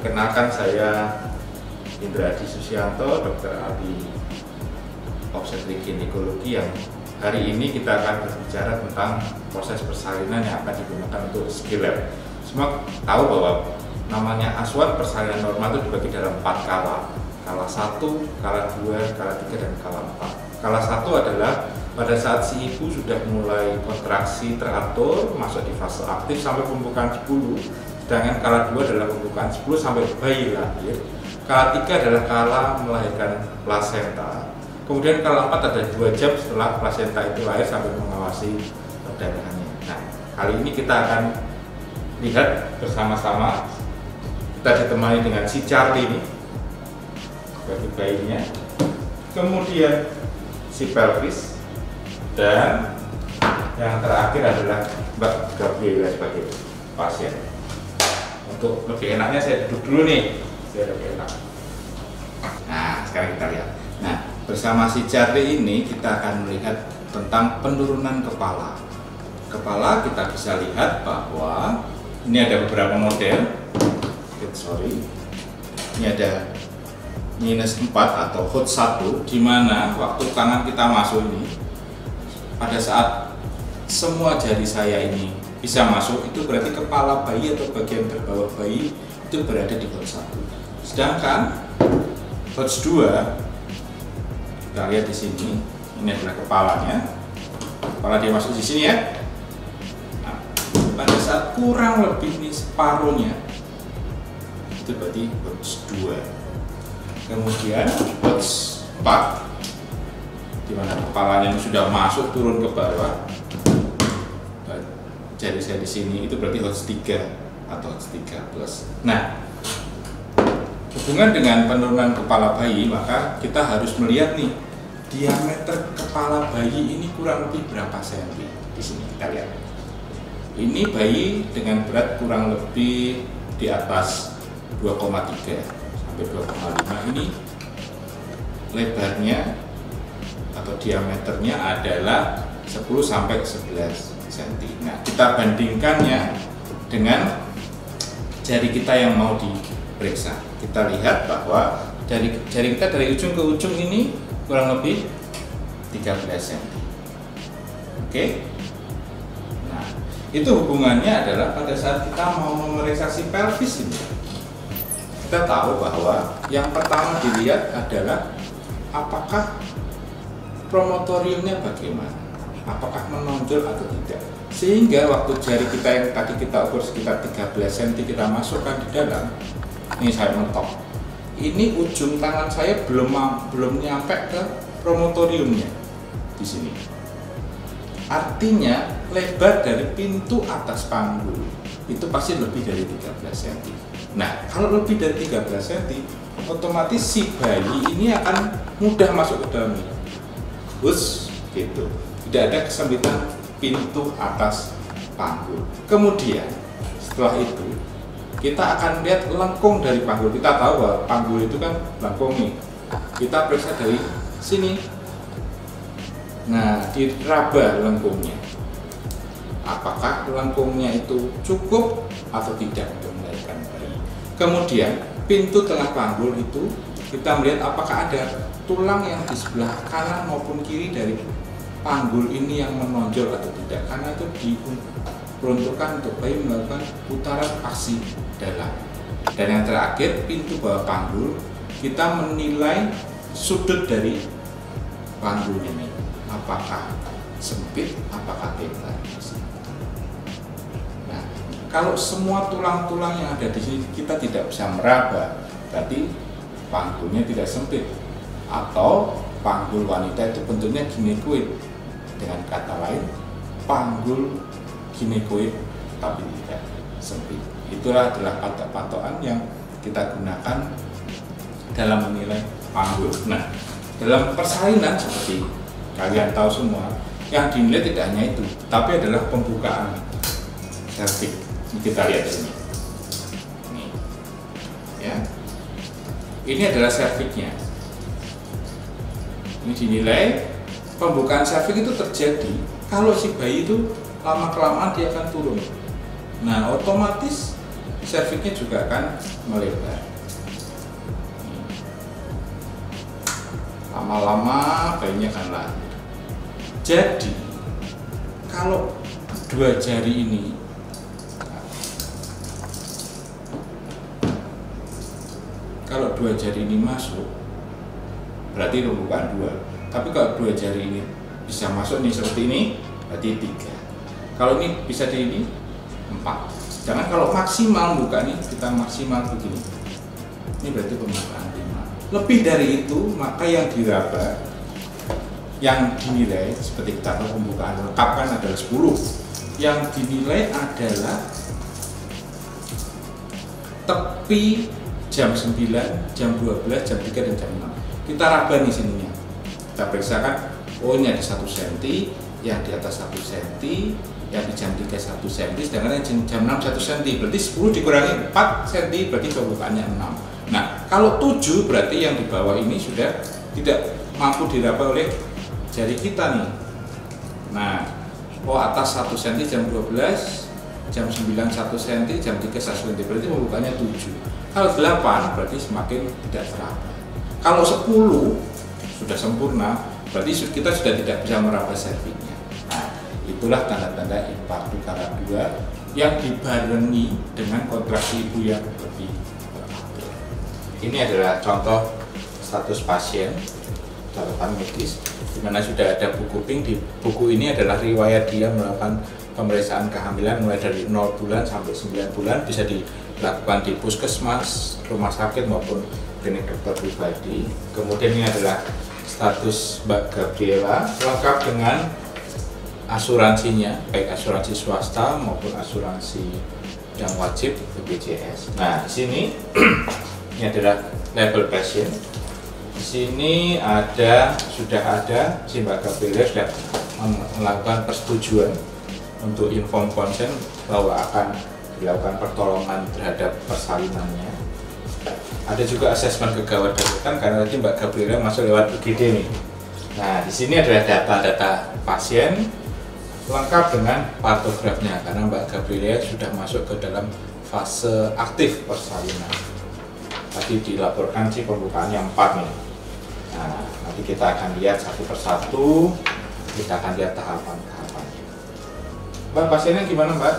Perkenalkan, saya Indra Adi Susianto, dokter ahli obstetrik ginekologi, yang hari ini kita akan berbicara tentang proses persalinan yang akan digunakan untuk ski lab. Semua tahu bahwa namanya asuhan persalinan normal itu dibagi dalam 4 kala. Kala 1, kala 2, kala 3, dan kala 4. Kala 1 adalah pada saat si ibu sudah mulai kontraksi teratur, masuk di fase aktif sampai pembukaan 10. Sedangkan kala 2 adalah pembukaan 10 sampai bayi lahir. Kala 3 adalah kala melahirkan plasenta. Kemudian kala 4 ada 2 jam setelah plasenta itu lahir sampai mengawasi perdarahannya. Nah, kali ini kita akan lihat bersama-sama. Kita ditemani dengan si Charlie ini bagi bayinya, kemudian si pelvis, dan yang terakhir adalah Mbak Gabriela sebagai pasien. Untuk lebih enaknya saya duduk dulu nih, saya lebih enak. Nah, sekarang kita lihat. Nah, bersama si Charlie ini kita akan melihat tentang penurunan kepala. Kepala kita bisa lihat bahwa ini ada beberapa model. Ini ada minus 4 atau hot 1, di mana waktu tangan kita masuk ini, pada saat semua jari saya ini bisa masuk, itu berarti kepala bayi atau bagian terbawah bayi itu berada di hot 1. Sedangkan hot 2, kita lihat di sini, ini adalah kepalanya. Kepala dia masuk di sini ya. Nah, pada saat kurang lebih ini separuhnya, itu berarti hot 2. Kemudian hot 4, di mana kepalanya sudah masuk turun ke bawah. Jari saya di sini itu berarti hot 3 atau hot 3 plus. Nah, hubungan dengan penurunan kepala bayi, maka kita harus melihat nih, diameter kepala bayi ini kurang lebih berapa senti. Di sini kita lihat. Ini bayi dengan berat kurang lebih di atas 2,3 sampai 2,5. Ini lebarnya atau diameternya adalah 10 sampai 11 cm. Nah, kita bandingkannya dengan jari kita yang mau diperiksa. Kita lihat bahwa jari kita dari ujung ke ujung ini kurang lebih 13 cm. Oke. Nah, itu hubungannya adalah pada saat kita mau memeriksa si pelvis ini. Kita tahu bahwa yang pertama dilihat adalah apakah promotoriumnya bagaimana, apakah menonjol atau tidak. Sehingga waktu jari kita yang tadi kita ukur sekitar 13 cm kita masukkan di dalam, ini saya mentok, ini ujung tangan saya belum nyampe ke promotoriumnya di sini. Artinya lebar dari pintu atas panggul itu pasti lebih dari 13 cm. Nah, kalau lebih dari 13 cm, otomatis si bayi ini akan mudah masuk ke dalam ini. Bus gitu. Tidak ada kesempitan pintu atas panggul. Kemudian setelah itu kita akan lihat lengkung dari panggul. Kita tahu bahwa panggul itu kan lengkung nih. Kita periksa dari sini. Nah, diraba lengkungnya. Apakah lengkungnya itu cukup atau tidak untuk melahirkan bayi. Kemudian pintu tengah panggul itu kita melihat apakah ada tulang yang di sebelah kanan maupun kiri dari panggul ini yang menonjol atau tidak, karena itu diperuntukkan untuk bayi melakukan putaran aksi dalam. Dan yang terakhir, pintu bawah panggul, kita menilai sudut dari panggul ini, apakah sempit, apakah lebar. Nah, kalau semua tulang-tulang yang ada di sini kita tidak bisa meraba, berarti panggulnya tidak sempit, atau panggul wanita itu bentuknya ginekoid. Dengan kata lain, panggul ginekoid tapi tidak sempit. Itulah adalah patokan yang kita gunakan dalam menilai panggul. Nah, dalam persalinan seperti kalian tahu semua, yang dinilai tidak hanya itu, tapi adalah pembukaan serviks. Kita lihat di sini. Ini, ya. Ini adalah serviksnya. Ini dinilai. Pembukaan serviks itu terjadi kalau si bayi itu lama-kelamaan dia akan turun. Nah, otomatis serviknya juga akan melebar. Lama-lama bayinya akan lahir. Jadi kalau dua jari ini masuk, berarti pembukaan 2. Tapi kalau dua jari ini bisa masuk nih seperti ini, berarti 3. Kalau ini bisa di ini 4. Jangan kalau maksimal bukanya kita maksimal begini. Ini berarti pembukaan 5. Lebih dari itu, maka yang diraba, yang dinilai seperti kita tahu pembukaan lengkap kan adalah 10. Yang dinilai adalah tepi jam 9, jam 12, jam 3, dan jam 6. Kita raba nih sininya. Kita periksakan, oh ini ada 1 cm, yang di atas 1 cm, yang di jam 3 1 cm, sedangkan jam 6 1 cm, berarti 10 dikurangi 4 cm, berarti pembukaannya 6. Nah, kalau 7 berarti yang di bawah ini sudah tidak mampu diraba oleh jari kita nih. Nah, oh atas 1 cm jam 12, jam 9 1 cm, jam 3 1 cm, berarti pembukaannya 7. Kalau 8 berarti semakin tidak teraba. Kalau 10 sudah sempurna, berarti kita sudah tidak bisa meraba serviknya. Nah, itulah tanda-tanda infarksi tahap 2 yang dibarengi dengan kontraksi ibu yang lebih teratur. Ini adalah contoh status pasien, catatan medis, di mana sudah ada buku pink. Di buku ini adalah riwayat dia melakukan pemeriksaan kehamilan mulai dari 0 bulan sampai 9 bulan, bisa dilakukan di puskesmas, rumah sakit maupun klinik dokter pribadi. Kemudian ini adalah status Mbak Gabriela lengkap dengan asuransinya, baik asuransi swasta maupun asuransi yang wajib BPJS. Nah, di sini ini adalah label pasien. Di sini sudah ada si Mbak Gabriela sudah melakukan persetujuan untuk inform consent bahwa akan dilakukan pertolongan terhadap persalinannya. Ada juga asesmen kegawat daruratan karena tadi Mbak Gabriela masuk lewat UGD nih. Nah, di sini adalah data-data pasien lengkap dengan partografnya karena Mbak Gabriela sudah masuk ke dalam fase aktif persalinan. Tadi dilaporkan sih pembukaannya 4 nih. Nah, nanti kita akan lihat satu persatu, kita akan lihat tahapan-tahapannya. Mbak, pasiennya gimana, Mbak?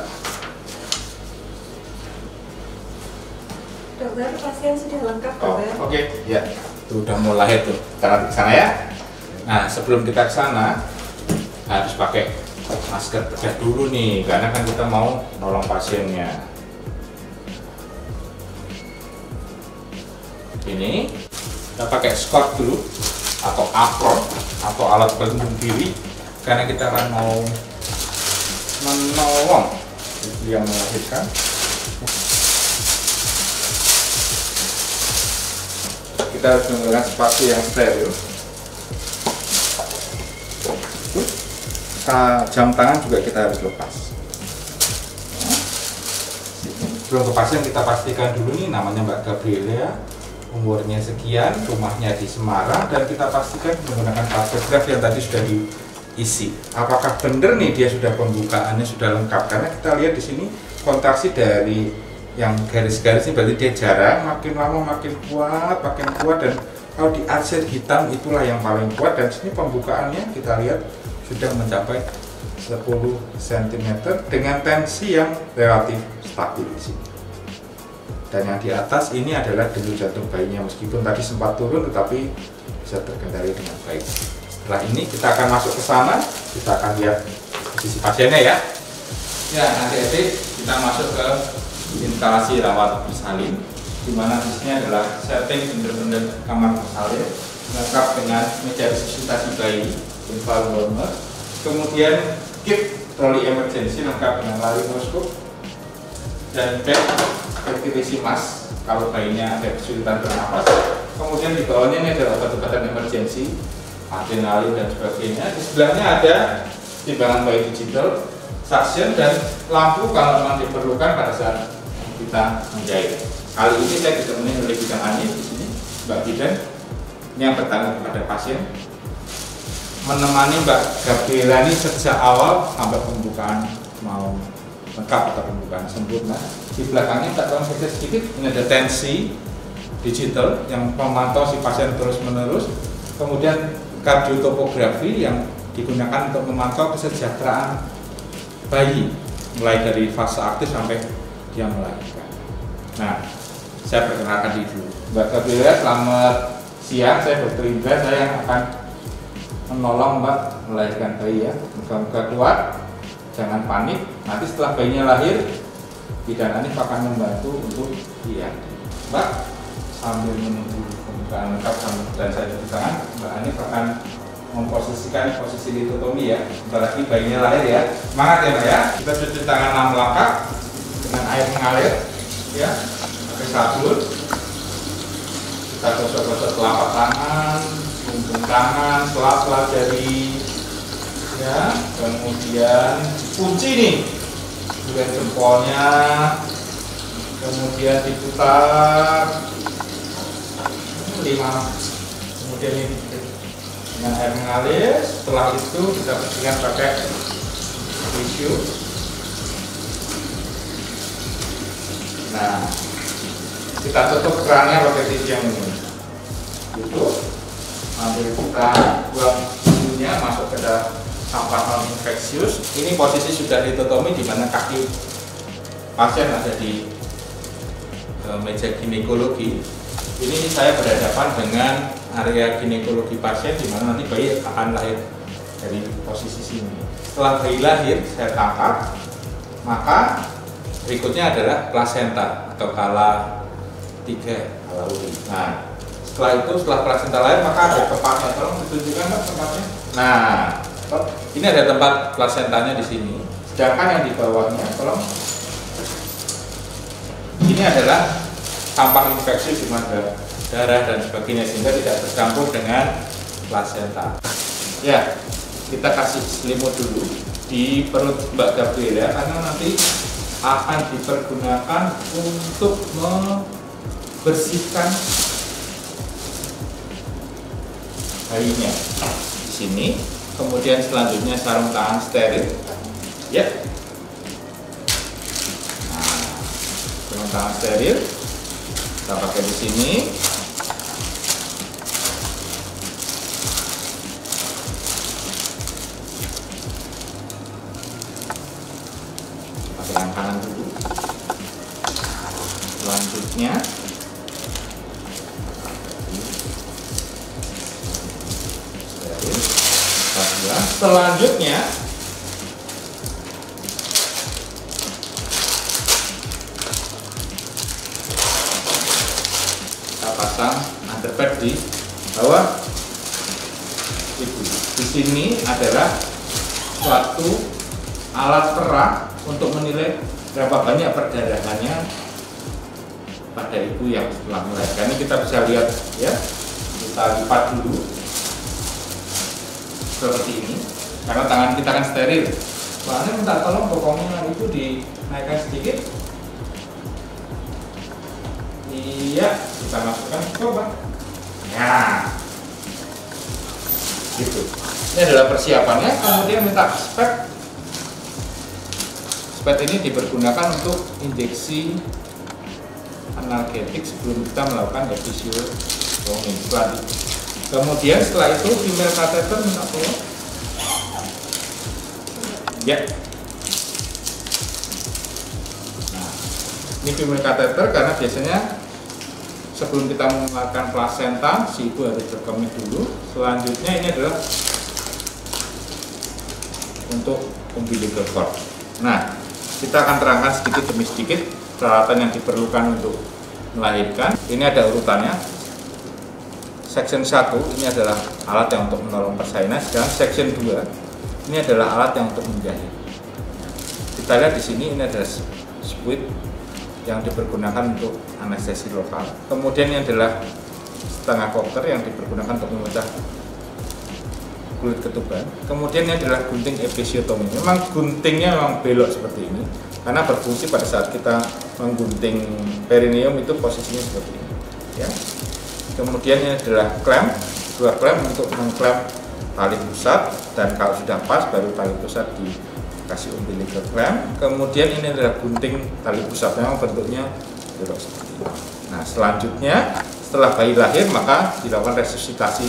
Dokter, pasien sudah lengkap, dokter. Oke. Ya, itu udah mau lahir tuh. Kita nanti ke sana ya. Nah, sebelum kita ke sana harus pakai masker bedah dulu nih, karena kan kita mau nolong pasiennya. Ini kita pakai scarf dulu atau apron atau alat pelindung diri karena kita akan mau menolong ibu yang melahirkan. Kita harus menggunakan sepatu yang steril. Jam tangan juga kita harus lepas. Sebelum ke pasien kita pastikan dulu nih namanya Mbak Gabriela, umurnya sekian, rumahnya di Semarang, dan kita pastikan menggunakan partograf yang tadi sudah diisi. Apakah benar nih dia sudah pembukaannya sudah lengkap? Karena kita lihat di sini kontraksi dari yang garis-garis ini berarti dia jarang, makin lama makin kuat, dan kalau di arsir hitam itulah yang paling kuat, dan sini pembukaannya kita lihat sudah mencapai 10 cm dengan tensi yang relatif stabil di sini. Dan yang di atas ini adalah denyut jantung bayinya, meskipun tadi sempat turun tetapi bisa terkendali dengan baik. Setelah ini kita akan masuk ke sana, kita akan lihat posisi pasiennya ya. Ya, nanti kita masuk ke instalasi rawat bersalin, di mana di sini adalah setting bener-bener kamar bersalin lengkap dengan meja resusitasi bayi, infal warmer, kemudian kit troli emergency lengkap dengan laryngoscope dan bed ventilasi mask kalau bayinya ada kesulitan bernapas. Kemudian di bawahnya ini ada obat-obatan emergency, adrenalin dan sebagainya. Di sebelahnya ada timbangan bayi digital, suction, dan lampu kalau memang diperlukan pada saat kita menjahit. Kali ini saya ditemani oleh bidang Ani di sini, Mbak Bidan, yang bertanggung kepada pasien, menemani Mbak Gabriela ini sejak awal sampai pembukaan mau lengkap atau pembukaan sempurna. Di belakangnya kita tolong geser sedikit, ini ada tensi digital yang memantau si pasien terus menerus. Kemudian kardiotopografi yang digunakan untuk memantau kesejahteraan bayi mulai dari fase aktif sampai dia melahirkan. Nah, saya perkenalkan dulu Mbak Gabriela, selamat siang. Saya Dr. Indra, saya yang akan menolong Mbak melahirkan bayi ya. Moga-moga kuat, jangan panik. Nanti setelah bayinya lahir, bidan Hanif akan membantu untuk dia. Mbak, sambil menunggu pembukaan lengkap dan saya cuci tangan, Mbak Hanif akan memposisikan posisi litotomi ya. Bentar lagi bayinya lahir ya. Semangat ya Mbak ya. Kita cuci tangan 6 langkah dengan air mengalir ya. Pakai sabun. Kita gosok-gosok telapak tangan, punggung tangan, sela-sela jari ya. Kemudian kunci nih. Kemudian jempolnya. Kemudian diputar 5. Kemudian ini dengan air mengalir. Setelah itu kita bersihkan pakai tisu. Nah, kita tutup kerannya pakai tisu yang ini. Tutup. Ambil kita buang tisunya masuk ke dalam sampah non infeksius. Ini posisi sudah litotomi di mana kaki pasien ada di meja ginekologi. Ini saya berhadapan dengan area ginekologi pasien di mana nanti bayi akan lahir dari posisi sini. Setelah bayi lahir saya tangkap, maka berikutnya adalah plasenta atau kala 3 kala uri. Nah, setelah itu setelah plasenta lahir maka ada tempatnya. Tolong ditunjukkan Mbak tempatnya. Nah, ini ada tempat plasentanya di sini. Sedangkan yang di bawahnya, tolong. Ini adalah sampah infeksi di mana darah dan sebagainya sehingga tidak bercampur dengan plasenta. Ya, kita kasih selimut dulu di perut Mbak Gabriela karena nanti akan dipergunakan untuk membersihkan bayinya. Di sini, kemudian selanjutnya sarung tangan steril. Ya. Nah, sarung tangan steril kita pakai di sini. Pakai yang kanan dulu. Selanjutnya selanjutnya kita pasang underpad di bawah ibu. Di sini adalah suatu alat perak untuk menilai berapa banyak perdarahannya pada ibu yang setelah melahirkan. Ini kita bisa lihat ya. Kita lipat dulu seperti ini karena tangan kita kan steril. Soalnya minta tolong bokongnya itu dinaikkan sedikit. Iya, kita masukkan, coba. Ya, gitu. Ini adalah persiapannya. Kemudian minta spek. Spek ini dipergunakan untuk injeksi analgetik sebelum kita melakukan episiotomi. Kemudian setelah itu female catheter minta tolong. Ya. Nah, ini female catheter karena biasanya sebelum kita mengeluarkan plasenta, si ibu harus berkemih dulu. Selanjutnya ini adalah untuk umbilical cord. Nah, kita akan terangkan sedikit demi sedikit peralatan yang diperlukan untuk melahirkan. Ini ada urutannya. Section 1 ini adalah alat yang untuk menolong persalinan, sedangkan section 2 ini adalah alat yang untuk menjahit. Kita lihat di sini ini adalah squid yang dipergunakan untuk anestesi lokal. Kemudian ini adalah setengah kopter yang dipergunakan untuk memecah kulit ketuban. Kemudian ini adalah gunting episiotomi. Memang guntingnya memang belok seperti ini karena berfungsi pada saat kita menggunting perineum itu posisinya seperti ini. Ya. Kemudian ini adalah klem, 2 klem untuk mengklem tali pusat, dan kalau sudah pas baru tali pusat kasih umbilical clamp. Kemudian ini adalah gunting tali pusat, memang bentuknya seperti ini. Nah, selanjutnya setelah bayi lahir maka dilakukan resusitasi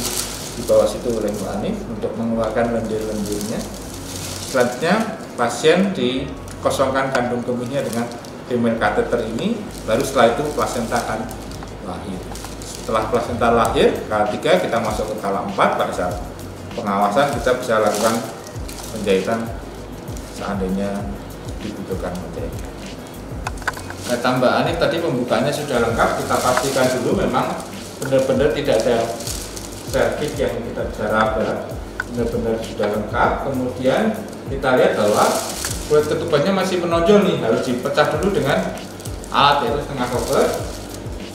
di bawah situ oleh Mbak Ani untuk mengeluarkan lendir-lendirnya. Selanjutnya pasien dikosongkan kandung kemihnya dengan female catheter ini, baru setelah itu plasenta akan lahir. Setelah plasenta lahir, kala 3 kita masuk ke kala 4. Pada saat pengawasan kita bisa lakukan penjahitan seandainya dibutuhkan penjahitan. Kata Mbak Ani tadi pembukaannya sudah lengkap, kita pastikan dulu memang benar-benar tidak ada servis yang kita bisa raba, benar-benar sudah lengkap. Kemudian kita lihat bahwa kulit ketubannya masih menonjol nih, harus dipecah dulu dengan alat yaitu setengah koper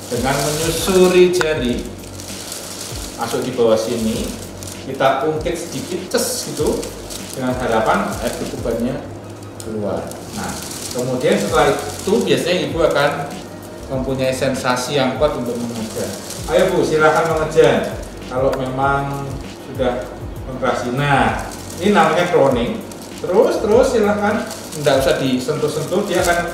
dengan menyusuri jari masuk di bawah sini, kita ungkit sedikit ces gitu dengan harapan air ketubannya keluar. Nah, kemudian setelah itu biasanya ibu akan mempunyai sensasi yang kuat untuk mengejan. Ayo Bu, silakan mengejan. Kalau memang sudah kontraksi. Nah, ini namanya crowning. Terus silakan, tidak usah disentuh-sentuh, dia akan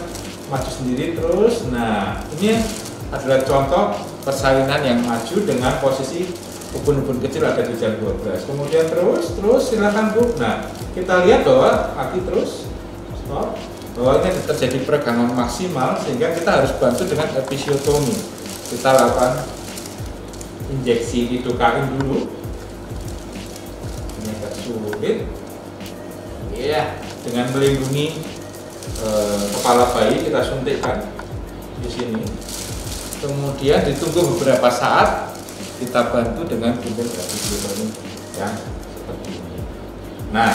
maju sendiri terus. Nah, ini adalah contoh persalinan yang maju dengan posisi ubun-ubun kecil ada di jam 12. Kemudian terus silakan Bu. Nah, kita lihat bahwa kaki terus stop, bahwa ini terjadi peregangan maksimal sehingga kita harus bantu dengan episiotomi. Kita lakukan injeksi lidokain dulu. Ini agak sulit. Ya, dengan melindungi kepala bayi kita suntikkan di sini. Kemudian ditunggu beberapa saat, kita bantu dengan gunting episiotomi yang seperti ini. Nah,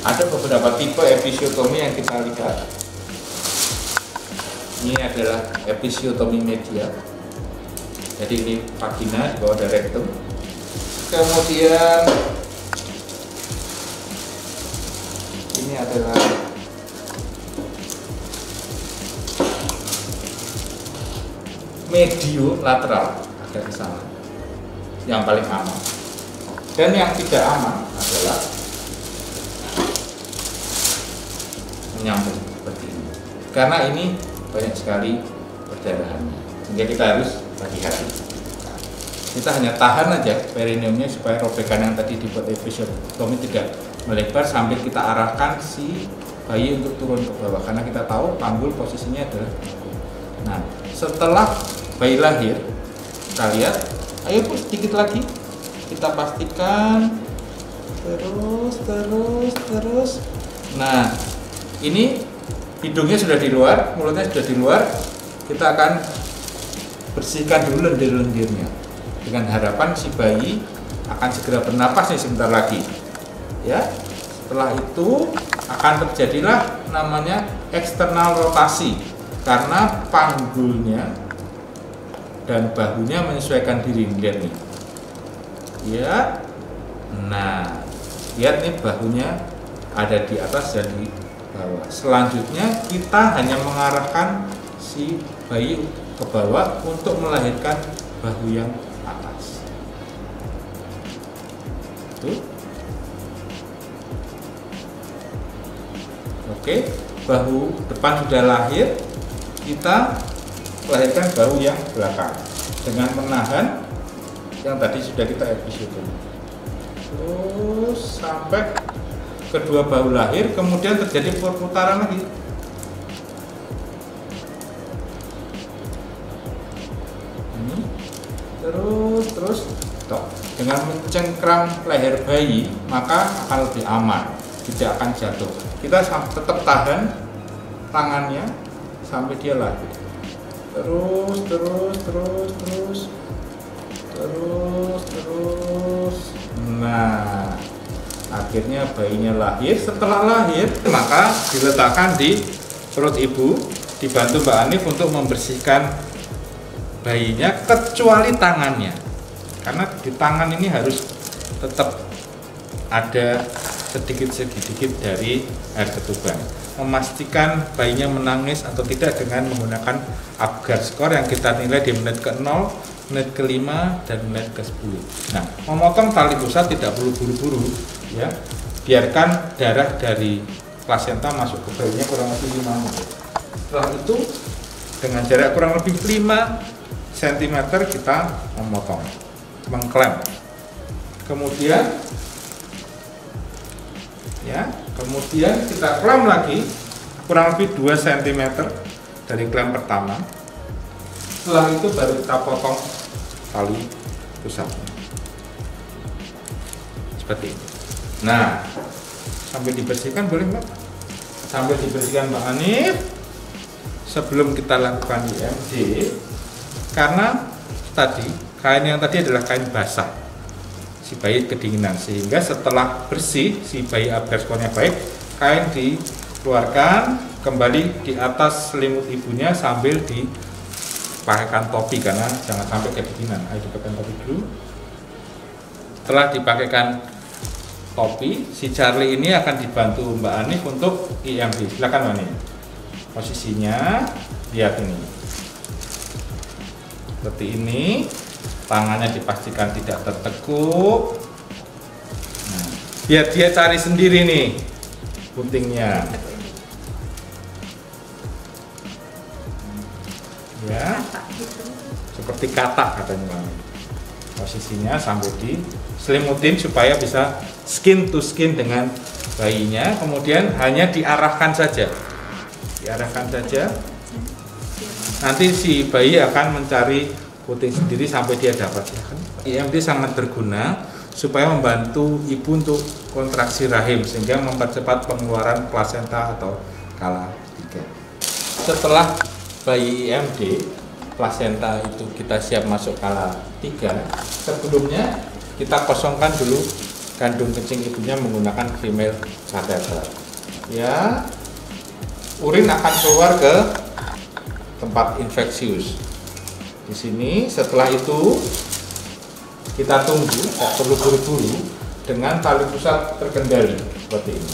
ada beberapa tipe episiotomi yang kita lihat. Ini adalah episiotomi media. Jadi ini vagina, di bawah ada rektum. Kemudian ini adalah medio lateral, agak ke sana, yang paling aman. Dan yang tidak aman adalah menyambung seperti ini, karena ini banyak sekali perdarahannya, sehingga kita harus hati-hati. Kita hanya tahan aja perineumnya supaya robekan yang tadi dibuat episiotomi tidak melebar sambil kita arahkan si bayi untuk turun ke bawah, karena kita tahu panggul posisinya adalah. Nah, setelah bayi lahir, kita lihat, ayo Bu, sedikit lagi kita pastikan, terus. Nah, ini hidungnya sudah di luar, mulutnya sudah di luar. Kita akan bersihkan dulu lendir-lendirnya dengan harapan si bayi akan segera bernapas nih sebentar lagi. Ya, setelah itu akan terjadilah namanya eksternal rotasi karena panggulnya dan bahunya menyesuaikan diri. Lihat nih, ya. Nah, lihat nih, bahunya ada di atas dan di bawah. Selanjutnya kita hanya mengarahkan si bayi ke bawah untuk melahirkan bahu yang atas. Tuh. Oke, bahu depan sudah lahir, kita lahirkan bahu yang belakang dengan menahan yang tadi sudah kita episiotomi. Terus sampai kedua bahu lahir, kemudian terjadi perputaran lagi. Ini terus toh. Dengan mencengkram leher bayi maka akan lebih aman, tidak akan jatuh. Kita tetap tahan tangannya sampai dia lahir. Terus. Nah, akhirnya bayinya lahir. Setelah lahir, maka diletakkan di perut ibu, dibantu Mbak Anif untuk membersihkan bayinya kecuali tangannya, karena di tangan ini harus tetap ada sedikit dari air ketuban. Memastikan bayinya menangis atau tidak dengan menggunakan Apgar score yang kita nilai di menit ke-0, menit ke-5, dan menit ke-10. Nah, memotong tali pusat tidak perlu buru-buru, ya. Biarkan darah dari plasenta masuk ke bayinya kurang lebih 5 menit. Setelah itu dengan jarak kurang lebih 5 cm kita memotong, mengklem. Kemudian kita klem lagi kurang lebih 2 cm dari klem pertama. Setelah itu baru kita potong tali pusatnya seperti ini. Nah, sambil dibersihkan boleh Mbak? Sambil dibersihkan Mbak Hanif sebelum kita lakukan IMD, karena tadi kain yang tadi adalah kain basah, si bayi kedinginan, sehingga setelah bersih si bayi responnya baik, kain dikeluarkan kembali di atas selimut ibunya sambil dipakaikan topi karena jangan sampai kedinginan. Ayo dipakaikan topi dulu. Setelah dipakaikan topi, si Charlie ini akan dibantu Mbak Hanif untuk IMD. Silakan Mbak Hanif. Posisinya lihat ini. Seperti ini. Tangannya dipastikan tidak tertekuk. Nah, biar dia cari sendiri nih putingnya. Ya. Seperti katak katanya. Posisinya sampai diselimutin supaya bisa skin to skin dengan bayinya, kemudian hanya diarahkan saja. Nanti si bayi akan mencari puting sendiri sampai dia dapat. IMD sangat berguna supaya membantu ibu untuk kontraksi rahim sehingga mempercepat pengeluaran plasenta atau kala 3. Setelah bayi IMD, plasenta itu kita siap masuk kala 3. Sebelumnya kita kosongkan dulu kandung kencing ibunya menggunakan female catheter. Ya, urin akan keluar ke tempat infeksius. Di sini setelah itu kita tunggu, tidak perlu buru-buru, dengan tali pusat terkendali seperti ini.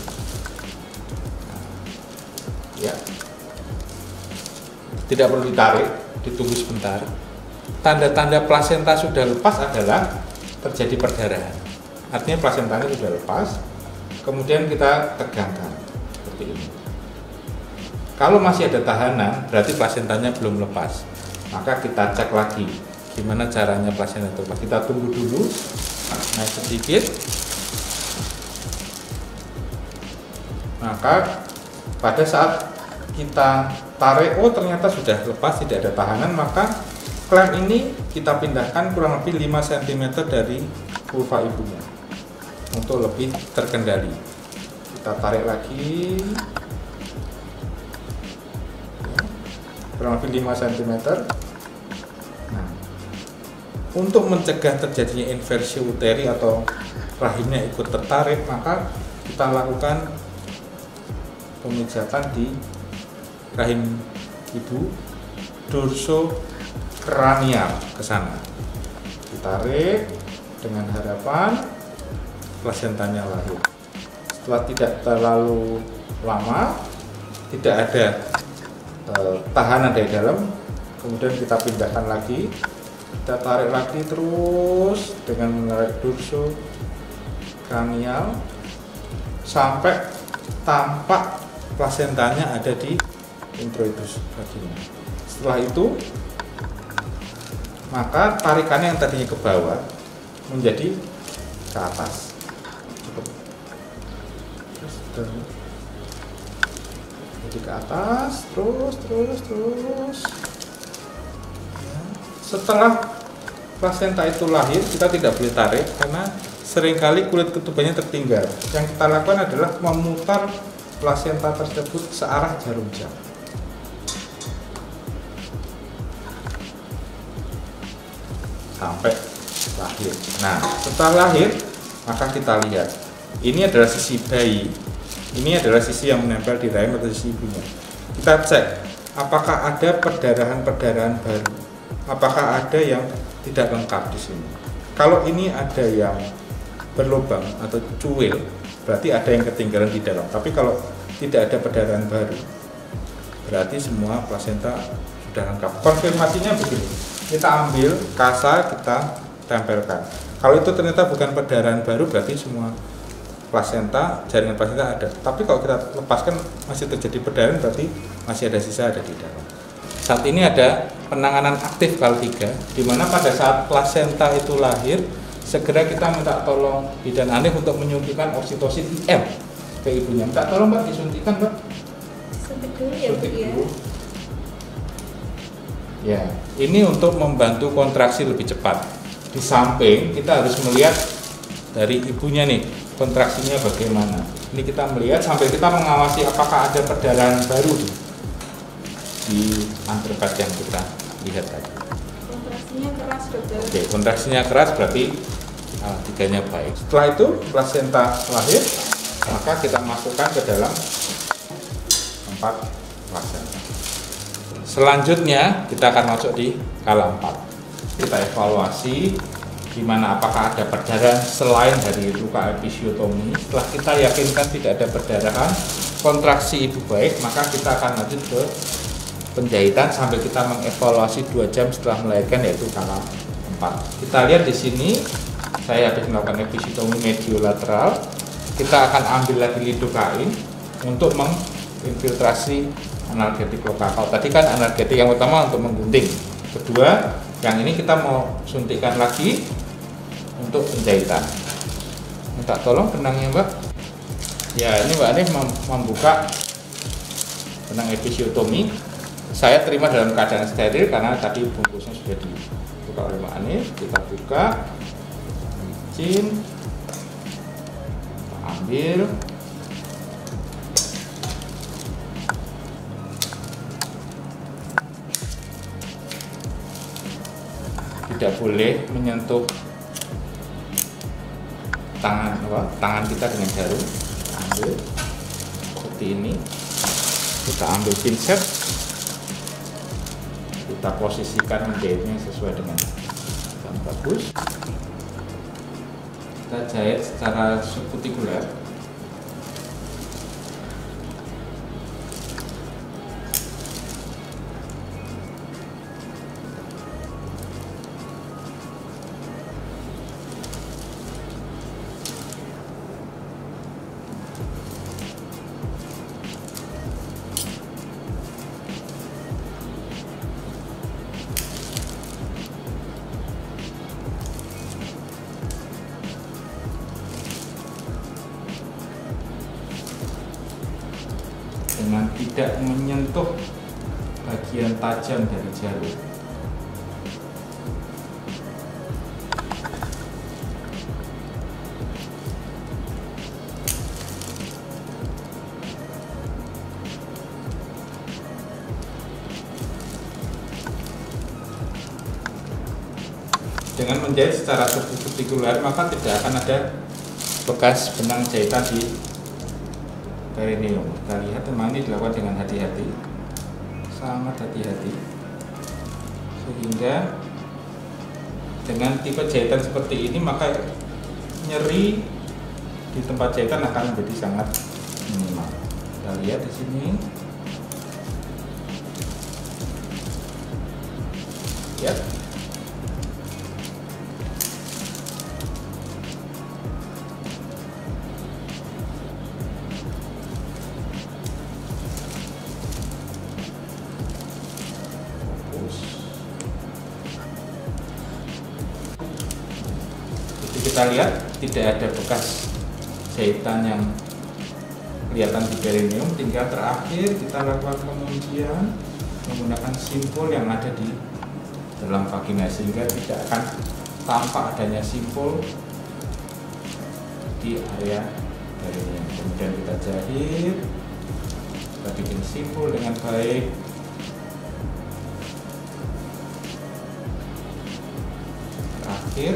Ya, tidak perlu ditarik, ditunggu sebentar. Tanda-tanda plasenta sudah lepas adalah terjadi perdarahan. Artinya plasentanya sudah lepas. Kemudian kita tegangkan seperti ini. Kalau masih ada tahanan, berarti plasentanya belum lepas. Maka kita cek lagi gimana caranya plasenta itu lepas. Kita tunggu dulu, naik sedikit. Maka pada saat kita tarik, oh ternyata sudah lepas, tidak ada tahanan, maka klem ini kita pindahkan kurang lebih 5 cm dari vulva ibunya untuk lebih terkendali. Kita tarik lagi kurang lebih 5 cm. Nah, untuk mencegah terjadinya inversi uteri atau rahimnya ikut tertarik, maka kita lakukan pemijatan di rahim ibu dorsokranial ke sana. Ditarik dengan harapan plasentanya lahir. Setelah tidak terlalu lama, tidak ada tahanan dari dalam, kemudian kita pindahkan lagi, kita tarik lagi terus dengan menarik dorsokranial sampai tampak plasentanya ada di introitus vagina. Setelah itu, maka tarikannya yang tadinya ke bawah menjadi ke atas. Jadi ke atas, terus. Ya. Setelah plasenta itu lahir, kita tidak boleh tarik karena seringkali kulit ketubannya tertinggal. Yang kita lakukan adalah memutar plasenta tersebut searah jarum jam. Sampai lahir. Nah, setelah lahir, maka kita lihat. Ini adalah sisi bayi. Ini adalah sisi yang menempel di rahim atau sisi ibunya. Kita cek apakah ada perdarahan-perdarahan baru. Apakah ada yang tidak lengkap di sini. Kalau ini ada yang berlubang atau cuil, berarti ada yang ketinggalan di dalam. Tapi kalau tidak ada perdarahan baru, berarti semua plasenta sudah lengkap. Konfirmasinya begini. Kita ambil kasa, kita tempelkan. Kalau itu ternyata bukan perdarahan baru, berarti semua plasenta, jaringan plasenta ada. Tapi kalau kita lepaskan masih terjadi perdarahan, berarti masih ada sisa ada di dalam. Saat ini ada penanganan aktif KAL3, di mana pada saat plasenta itu lahir, segera kita minta tolong bidan Hanif untuk menyuntikkan oksitosin IM ke ibunya. Minta tolong Mbak disuntikkan Mbak. Suntik dulu ya Bu ya. Ya, ini untuk membantu kontraksi lebih cepat. Di samping kita harus melihat dari ibunya nih, kontraksinya bagaimana. Ini kita melihat sampai kita mengawasi apakah ada perdarahan baru di antrepet yang kita lihat tadi. Kontraksinya keras dokter. Oke, kontraksinya keras berarti tiganya baik. Setelah itu plasenta lahir, maka kita masukkan ke dalam tempat plasenta. Selanjutnya kita akan masuk di KAL4. Kita evaluasi di mana apakah ada perdarahan selain dari luka episiotomi. Setelah kita yakinkan tidak ada perdarahan, kontraksi ibu baik, maka kita akan lanjut ke penjahitan sampai kita mengevaluasi 2 jam setelah melahirkan, yaitu KAL4. Kita lihat di sini saya habis melakukan episiotomi mediolateral. Kita akan ambil lagi lidokain untuk menginfiltrasi analgetik lokal. Tadi kan analgetik yang utama untuk menggunting. Kedua, yang ini kita mau suntikan lagi untuk penjahitan. Minta tolong benangnya Mbak. Ya, ini Mbak Hanif membuka benang episiotomi. Saya terima dalam keadaan steril karena tadi bungkusnya sudah dibuka oleh Mbak Hanif. Kita buka, izin, kita ambil. Tidak boleh menyentuh tangan kita dengan jarum. Ambil seperti ini, kita ambil pinset, kita posisikan menjahitnya sesuai dengan yang bagus. Kita jahit secara subkutikuler. Dengan tidak menyentuh bagian tajam dari jarum. Dengan menjahit secara subkutikuler, maka tidak akan ada bekas benang jahitan di perineum. Kita lihat teman, ini dilakukan dengan hati-hati, sangat hati-hati, sehingga dengan tipe jahitan seperti ini maka nyeri di tempat jahitan akan menjadi sangat minimal. Kita lihat di sini, ya. Kita lihat tidak ada bekas jahitan yang kelihatan di perineum. Tinggal terakhir kita lakukan penguncian menggunakan simpul yang ada di dalam vagina, sehingga tidak akan tampak adanya simpul di area perineum. Kemudian kita jahit, kita bikin simpul dengan baik. Terakhir,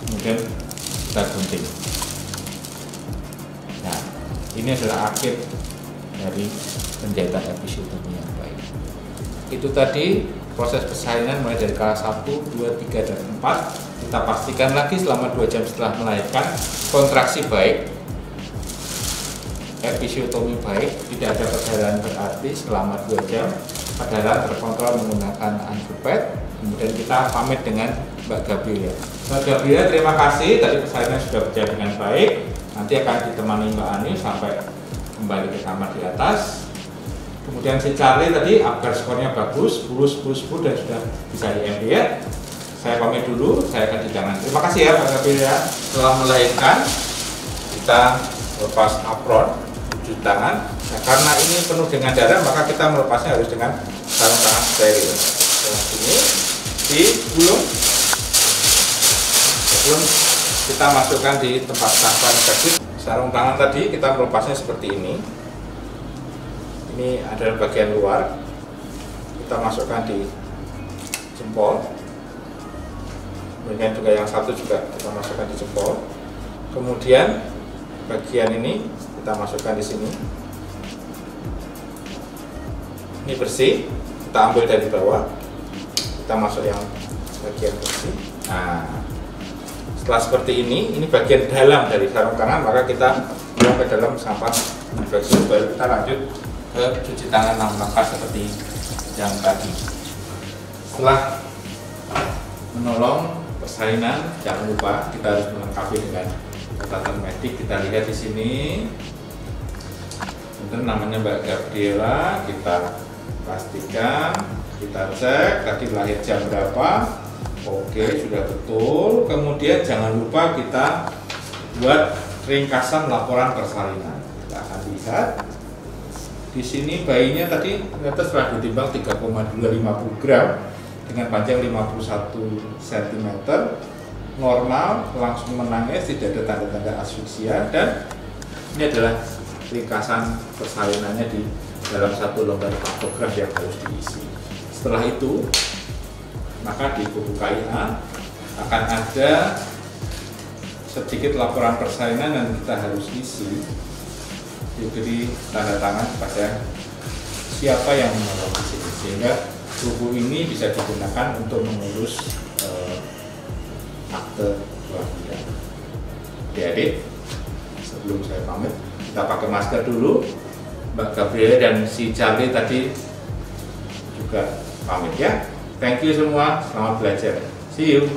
kemudian kita gunting. Nah, ini adalah akhir dari penjahitan episiotomi yang baik. Itu tadi proses persalinan mulai dari KAL1, 2, 3, dan 4. Kita pastikan lagi selama 2 jam setelah melahirkan, kontraksi baik, episiotomi baik, tidak ada perdarahan berarti selama 2 jam. Perdarahan terkontrol menggunakan antrepet. Kemudian kita pamit dengan Mbak Gabriela. Mbak Gabriela, terima kasih. Tadi persalinan sudah berjalan dengan baik. Nanti akan ditemani Mbak Ani sampai kembali ke kamar di atas. Kemudian si Charlie tadi agar skornya bagus, 10 dan sudah bisa IMD ya. Saya pamit dulu, saya akan jangan. Terima kasih ya Pak Gabriel ya. Setelah melahirkan, kita lepas apron, cuci tangan. Nah, karena ini penuh dengan darah, maka kita melepasnya harus dengan sarung tangan steril. Setelah ini sebelum kita masukkan di tempat sampah infeksi, sarung tangan tadi kita melepasnya seperti ini. Ini adalah bagian luar, kita masukkan di jempol. Kemudian juga yang satu juga kita masukkan di jempol. Kemudian bagian ini kita masukkan di sini. Ini bersih, kita ambil dari bawah, kita masuk yang bagian bersih. Nah, setelah seperti ini bagian dalam dari sarung tangan, maka kita buang ke dalam sampah infeksi. Baru kita lanjut ke cuci tangan langkah seperti yang tadi. Setelah menolong persalinan, jangan lupa kita harus melengkapi dengan catatan medik. Kita lihat di sini, itu namanya Mbak Gabriela. Kita pastikan, kita cek tadi lahir jam berapa. Oke, sudah betul. Kemudian jangan lupa kita buat ringkasan laporan persalinan. Kita akan lihat di sini bayinya tadi ternyata setelah ditimbang 3,250 gram dengan panjang 51 cm, normal, langsung menangis, tidak ada tanda-tanda asfiksia, dan ini adalah ringkasan persalinannya di dalam satu lembar pantograf yang harus diisi. Setelah itu, maka di buku KIA akan ada sedikit laporan persalinan yang kita harus isi, diberi tanda tangan kepada siapa yang menolong di sini, sehingga buku ini bisa digunakan untuk mengurus akte kelahiran. Adik-adik, sebelum saya pamit, kita pakai masker dulu. Mbak Gabriela dan si Charlie tadi juga pamit ya. Thank you semua, selamat belajar. See you.